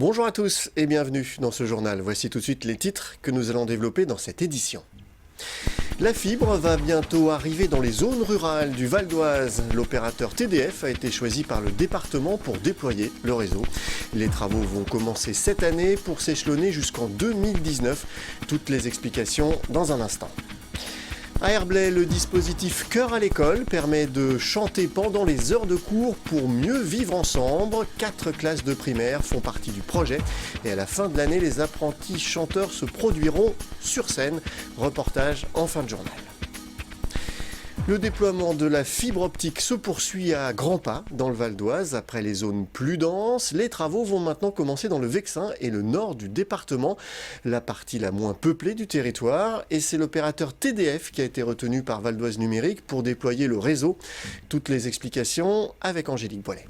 Bonjour à tous et bienvenue dans ce journal. Voici tout de suite les titres que nous allons développer dans cette édition. La fibre va bientôt arriver dans les zones rurales du Val d'Oise. L'opérateur TDF a été choisi par le département pour déployer le réseau. Les travaux vont commencer cette année pour s'échelonner jusqu'en 2019. Toutes les explications dans un instant. À Herblay, le dispositif Cœur à l'école permet de chanter pendant les heures de cours pour mieux vivre ensemble. 4 classes de primaire font partie du projet et à la fin de l'année, les apprentis chanteurs se produiront sur scène. Reportage en fin de journal. Le déploiement de la fibre optique se poursuit à grands pas dans le Val d'Oise. Après les zones plus denses, les travaux vont maintenant commencer dans le Vexin et le nord du département, la partie la moins peuplée du territoire. Et c'est l'opérateur TDF qui a été retenu par Val d'Oise Numérique pour déployer le réseau. Toutes les explications avec Angélique Boilet.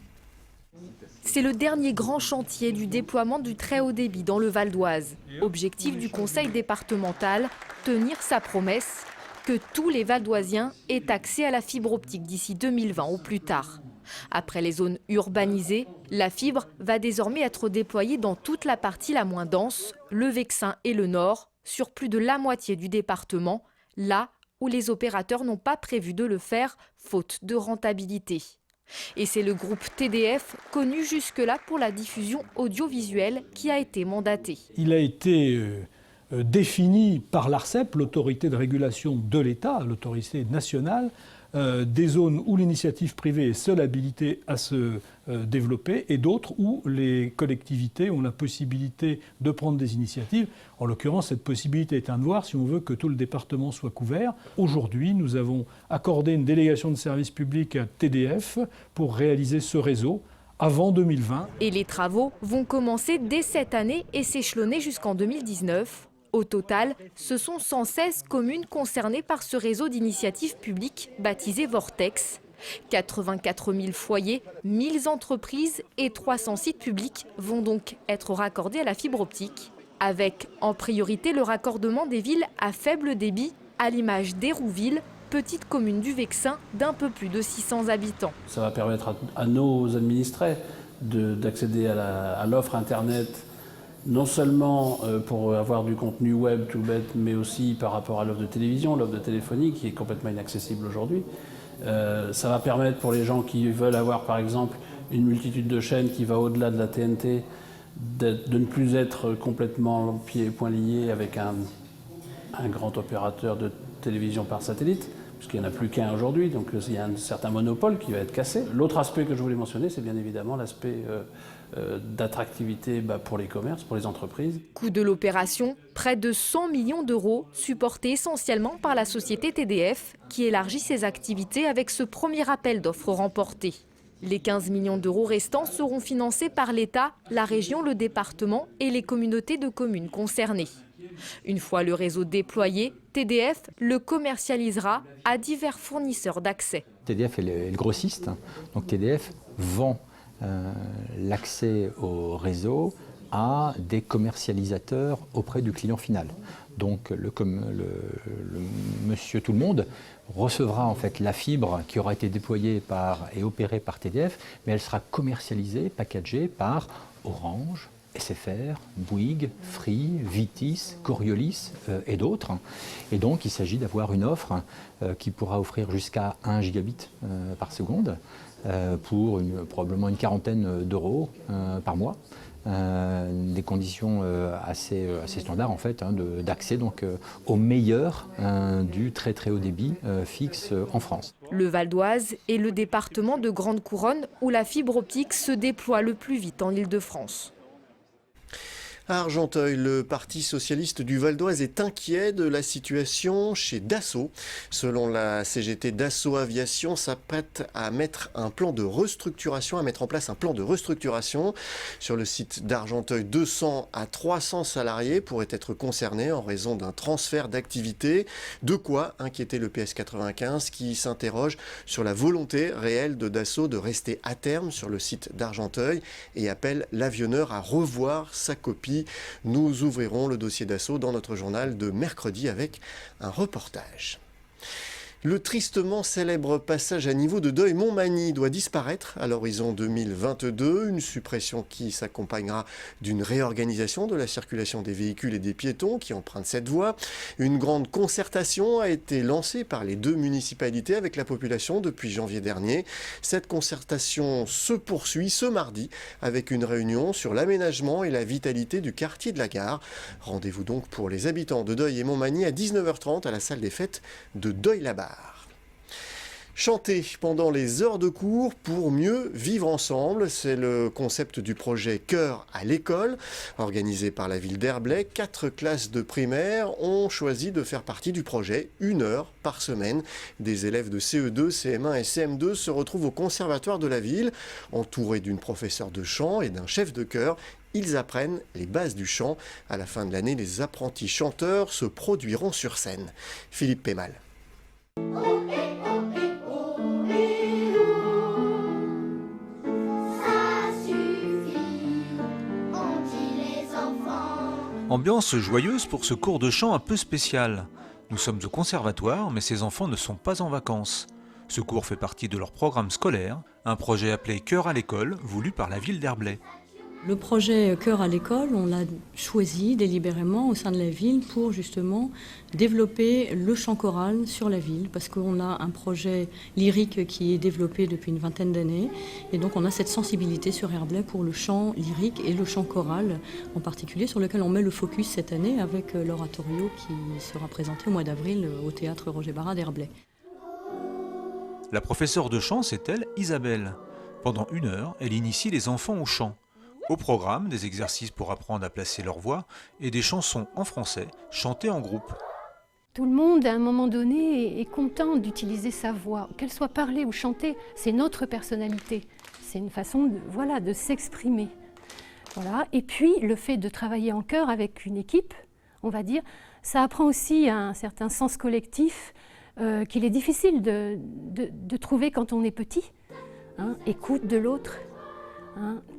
C'est le dernier grand chantier du déploiement du très haut débit dans le Val d'Oise. Objectif du conseil départemental, tenir sa promesse que tous les Valdoisiens aient accès à la fibre optique d'ici 2020 au plus tard. Après les zones urbanisées, la fibre va désormais être déployée dans toute la partie la moins dense, le Vexin et le Nord, sur plus de la moitié du département, là où les opérateurs n'ont pas prévu de le faire, faute de rentabilité. Et c'est le groupe TDF, connu jusque-là pour la diffusion audiovisuelle, qui a été mandaté. Il a été défini par l'ARCEP, l'autorité de régulation de l'État, l'autorité nationale, des zones où l'initiative privée est seule habilitée à se développer et d'autres où les collectivités ont la possibilité de prendre des initiatives. En l'occurrence, cette possibilité est un devoir si on veut que tout le département soit couvert. Aujourd'hui, nous avons accordé une délégation de service public à TDF pour réaliser ce réseau avant 2020. Et les travaux vont commencer dès cette année et s'échelonner jusqu'en 2019. Au total, ce sont 116 communes concernées par ce réseau d'initiatives publiques baptisé Vortex. 84 000 foyers, 1000 entreprises et 300 sites publics vont donc être raccordés à la fibre optique, avec en priorité le raccordement des villes à faible débit, à l'image d'Hérouville, petite commune du Vexin d'un peu plus de 600 habitants. Ça va permettre à nos administrés d'accéder à l'offre Internet, non seulement pour avoir du contenu web tout bête, mais aussi par rapport à l'offre de télévision, l'offre de téléphonie qui est complètement inaccessible aujourd'hui. Ça va permettre pour les gens qui veulent avoir par exemple une multitude de chaînes qui va au-delà de la TNT, de ne plus être complètement pieds et poings liés avec un grand opérateur de télévision par satellite, puisqu'il n'y en a plus qu'un aujourd'hui, donc il y a un certain monopole qui va être cassé. L'autre aspect que je voulais mentionner, c'est bien évidemment l'aspect d'attractivité pour les commerces, pour les entreprises. Coût de l'opération, près de 100 millions d'euros, supporté essentiellement par la société TDF, qui élargit ses activités avec ce premier appel d'offres remporté. Les 15 millions d'euros restants seront financés par l'État, la région, le département et les communautés de communes concernées. Une fois le réseau déployé, TDF le commercialisera à divers fournisseurs d'accès. TDF est le grossiste, donc TDF vend l'accès au réseau à des commercialisateurs auprès du client final. Donc le monsieur tout le monde recevra en fait la fibre qui aura été déployée et opérée par TDF, mais elle sera commercialisée, packagée par Orange, SFR, Bouygues, Free, Vitis, Coriolis et d'autres. Et donc il s'agit d'avoir une offre qui pourra offrir jusqu'à 1 gigabit par seconde pour probablement une quarantaine d'euros par mois. Des conditions assez standards en fait d'accès donc au meilleur du très très haut débit fixe en France. Le Val d'Oise est le département de Grande Couronne où la fibre optique se déploie le plus vite en Île-de-France. À Argenteuil, le Parti socialiste du Val d'Oise est inquiet de la situation chez Dassault. Selon la CGT, Dassault Aviation s'apprête à mettre en place un plan de restructuration. Sur le site d'Argenteuil, 200 à 300 salariés pourraient être concernés en raison d'un transfert d'activité. De quoi inquiéter le PS95 qui s'interroge sur la volonté réelle de Dassault de rester à terme sur le site d'Argenteuil et appelle l'avionneur à revoir sa copie. Nous ouvrirons le dossier Dassault dans notre journal de mercredi avec un reportage. Le tristement célèbre passage à niveau de Deuil-Montmagny doit disparaître à l'horizon 2022, une suppression qui s'accompagnera d'une réorganisation de la circulation des véhicules et des piétons qui empruntent cette voie. Une grande concertation a été lancée par les deux municipalités avec la population depuis janvier dernier. Cette concertation se poursuit ce mardi avec une réunion sur l'aménagement et la vitalité du quartier de la Gare. Rendez-vous donc pour les habitants de Deuil et Montmagny à 19h30 à la salle des fêtes de Deuil-la-Barre. Chanter pendant les heures de cours pour mieux vivre ensemble, c'est le concept du projet Chœur à l'école. Organisé par la ville d'Herblay, 4 classes de primaire ont choisi de faire partie du projet 1 heure par semaine. Des élèves de CE2, CM1 et CM2 se retrouvent au conservatoire de la ville, entourés d'une professeure de chant et d'un chef de chœur. Ils apprennent les bases du chant. À la fin de l'année, les apprentis chanteurs se produiront sur scène. Philippe Pémal. Ambiance joyeuse pour ce cours de chant un peu spécial. Nous sommes au conservatoire, mais ces enfants ne sont pas en vacances. Ce cours fait partie de leur programme scolaire, un projet appelé Chœur à l'école, voulu par la ville d'Herblay. Le projet Chœur à l'école, on l'a choisi délibérément au sein de la ville pour justement développer le chant choral sur la ville, parce qu'on a un projet lyrique qui est développé depuis une vingtaine d'années, et donc on a cette sensibilité sur Herblay pour le chant lyrique et le chant choral en particulier, sur lequel on met le focus cette année avec l'oratorio qui sera présenté au mois d'avril au théâtre Roger Barra d'Herblay. La professeure de chant, c'est elle, Isabelle. Pendant 1 heure, elle initie les enfants au chant. Au programme, des exercices pour apprendre à placer leur voix et des chansons en français chantées en groupe. Tout le monde, à un moment donné, est content d'utiliser sa voix. Qu'elle soit parlée ou chantée, c'est notre personnalité. C'est une façon de s'exprimer. Voilà. Et puis, le fait de travailler en chœur avec une équipe, on va dire, ça apprend aussi un certain sens collectif qu'il est difficile de trouver quand on est petit. Écoute de l'autre.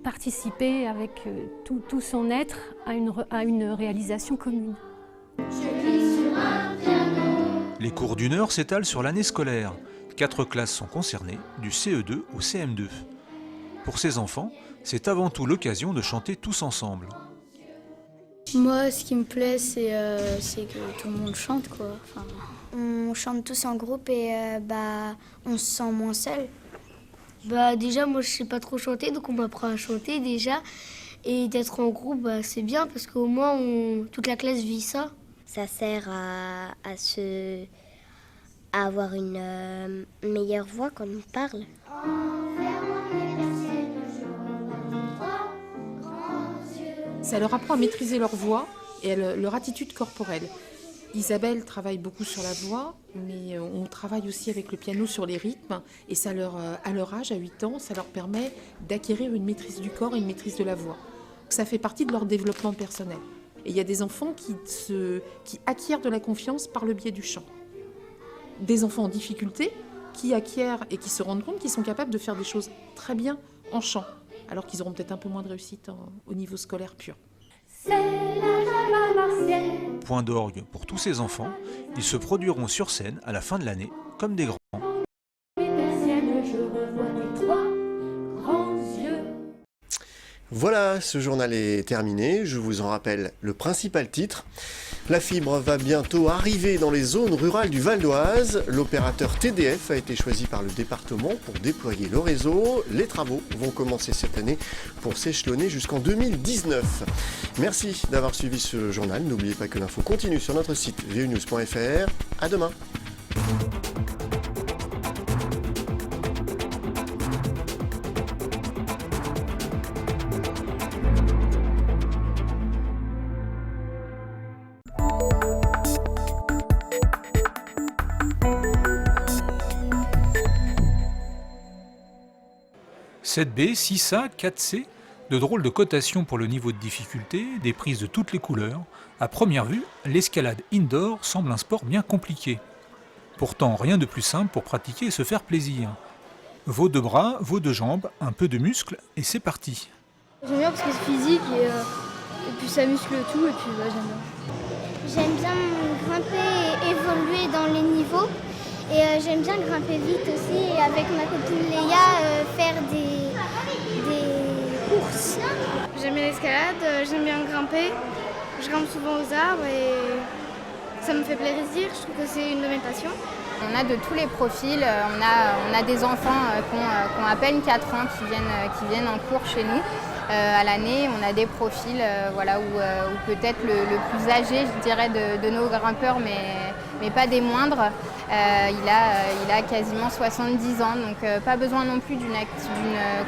Participer avec tout son être à une réalisation commune. Les cours d'1 heure s'étalent sur l'année scolaire. 4 classes sont concernées, du CE2 au CM2. Pour ces enfants, c'est avant tout l'occasion de chanter tous ensemble. Moi, ce qui me plaît, c'est que tout le monde chante, quoi. Enfin, on chante tous en groupe et on se sent moins seul. Déjà, moi, je sais pas trop chanter, donc on m'apprend à chanter déjà. Et d'être en groupe, c'est bien parce qu'au moins, toute la classe vit ça. Ça sert à avoir une meilleure voix quand on parle. Ça leur apprend à maîtriser leur voix et leur attitude corporelle. Isabelle travaille beaucoup sur la voix, mais on travaille aussi avec le piano sur les rythmes. Et ça à leur âge, à 8 ans, ça leur permet d'acquérir une maîtrise du corps et une maîtrise de la voix. Ça fait partie de leur développement personnel. Et il y a des enfants qui acquièrent de la confiance par le biais du chant. Des enfants en difficulté qui acquièrent et qui se rendent compte qu'ils sont capables de faire des choses très bien en chant, alors qu'ils auront peut-être un peu moins de réussite au niveau scolaire pur. Point d'orgue pour tous ces enfants, ils se produiront sur scène à la fin de l'année comme des grands. Voilà, ce journal est terminé. Je vous en rappelle le principal titre. La fibre va bientôt arriver dans les zones rurales du Val d'Oise. L'opérateur TDF a été choisi par le département pour déployer le réseau. Les travaux vont commencer cette année pour s'échelonner jusqu'en 2019. Merci d'avoir suivi ce journal. N'oubliez pas que l'info continue sur notre site veunews.fr. À demain. « 7B, 6A, 4C, de drôles de cotations pour le niveau de difficulté, des prises de toutes les couleurs. À première vue, l'escalade indoor semble un sport bien compliqué. Pourtant, rien de plus simple pour pratiquer et se faire plaisir. Vos 2 bras, vos 2 jambes, un peu de muscles, et c'est parti. J'aime bien parce que c'est physique et puis ça muscle tout et puis j'aime bien. J'aime bien grimper et évoluer dans les niveaux Et j'aime bien grimper vite aussi et avec ma copine Léa faire des courses. J'aime bien l'escalade, j'aime bien grimper. Je grimpe souvent aux arbres et ça me fait plaisir. Je trouve que c'est une de mes passions. On a de tous les profils. On a des enfants qui ont à peine 4 ans qui viennent en cours chez nous. À l'année, on a des profils voilà, où peut-être le plus âgé, je dirais, de nos grimpeurs, mais pas des moindres. Il a quasiment 70 ans, donc pas besoin non plus d'une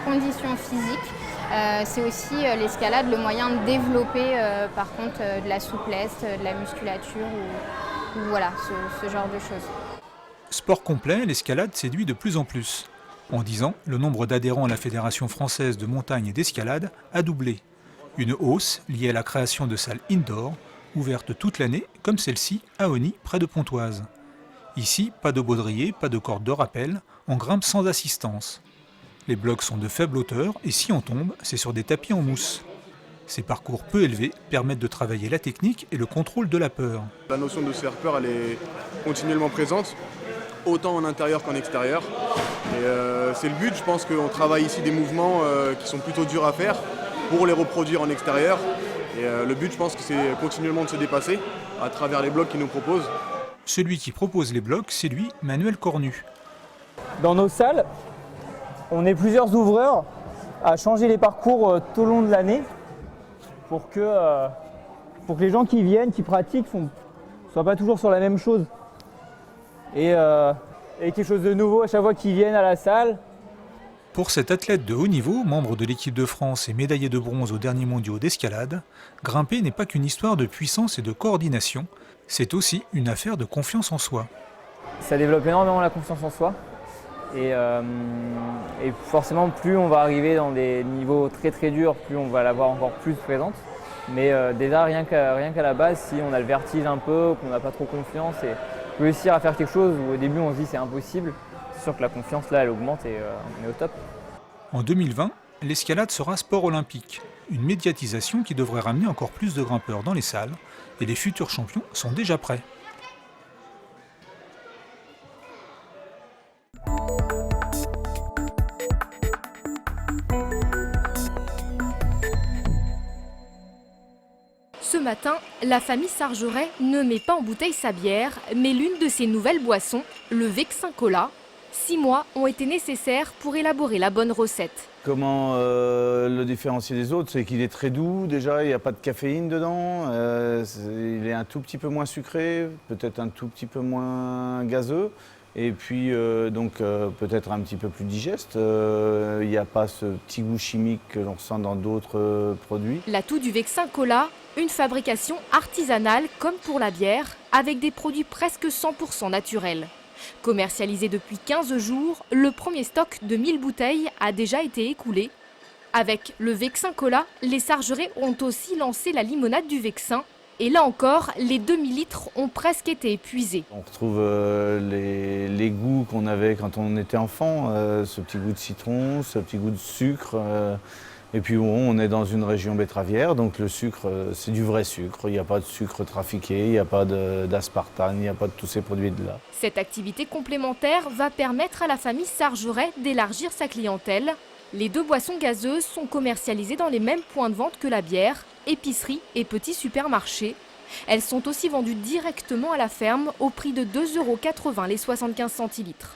condition physique. C'est aussi l'escalade, le moyen de développer par contre de la souplesse, de la musculature ou voilà, ce genre de choses. Sport complet, l'escalade séduit de plus en plus. En 10 ans, le nombre d'adhérents à la Fédération française de montagne et d'escalade a doublé. Une hausse liée à la création de salles indoor, ouvertes toute l'année, comme celle-ci à Ony, près de Pontoise. Ici, pas de baudrier, pas de corde de rappel, on grimpe sans assistance. Les blocs sont de faible hauteur et si on tombe, c'est sur des tapis en mousse. Ces parcours peu élevés permettent de travailler la technique et le contrôle de la peur. La notion de se faire peur, elle est continuellement présente, autant en intérieur qu'en extérieur. Et c'est le but, je pense qu'on travaille ici des mouvements qui sont plutôt durs à faire pour les reproduire en extérieur. Et le but, je pense que c'est continuellement de se dépasser à travers les blocs qu'ils nous proposent. Celui qui propose les blocs, c'est lui, Manuel Cornu. Dans nos salles, on est plusieurs ouvreurs à changer les parcours tout au long de l'année pour que les gens qui viennent, qui pratiquent, ne soient pas toujours sur la même chose. Et quelque chose de nouveau à chaque fois qu'ils viennent à la salle. Pour cet athlète de haut niveau, membre de l'équipe de France et médaillé de bronze aux derniers mondiaux d'escalade, grimper n'est pas qu'une histoire de puissance et de coordination, c'est aussi une affaire de confiance en soi. Ça développe énormément la confiance en soi. Et forcément, plus on va arriver dans des niveaux très très durs, plus on va l'avoir encore plus présente. Mais déjà, rien qu'à la base, si on a le vertige un peu, qu'on n'a pas trop confiance et réussir à faire quelque chose où au début on se dit c'est impossible, c'est sûr que la confiance là elle augmente et on est au top. En 2020, l'escalade sera sport olympique, une médiatisation qui devrait ramener encore plus de grimpeurs dans les salles et les futurs champions sont déjà prêts. Ce matin, la famille Sargeret ne met pas en bouteille sa bière, mais l'une de ses nouvelles boissons, le Vexin Cola. 6 mois ont été nécessaires pour élaborer la bonne recette. Comment le différencier des autres, c'est qu'il est très doux déjà, il n'y a pas de caféine dedans, il est un tout petit peu moins sucré, peut-être un tout petit peu moins gazeux. Et puis peut-être un petit peu plus digeste. Il n'y a pas ce petit goût chimique que l'on ressent dans d'autres produits. L'atout du Vexin Cola, une fabrication artisanale comme pour la bière, avec des produits presque 100% naturels. Commercialisé depuis 15 jours, le premier stock de 1000 bouteilles a déjà été écoulé. Avec le Vexin Cola, les Sargerets ont aussi lancé la limonade du Vexin. Et là encore, les 2000 litres ont presque été épuisés. On retrouve les goûts qu'on avait quand on était enfant, ce petit goût de citron, ce petit goût de sucre. Et puis on est dans une région betteravière, donc le sucre, c'est du vrai sucre. Il n'y a pas de sucre trafiqué, il n'y a pas d'aspartame, il n'y a pas de tous ces produits-là. Cette activité complémentaire va permettre à la famille Sargeret d'élargir sa clientèle. Les 2 boissons gazeuses sont commercialisées dans les mêmes points de vente que la bière, épicerie et petits supermarchés. Elles sont aussi vendues directement à la ferme au prix de 2,80 € les 75 centilitres.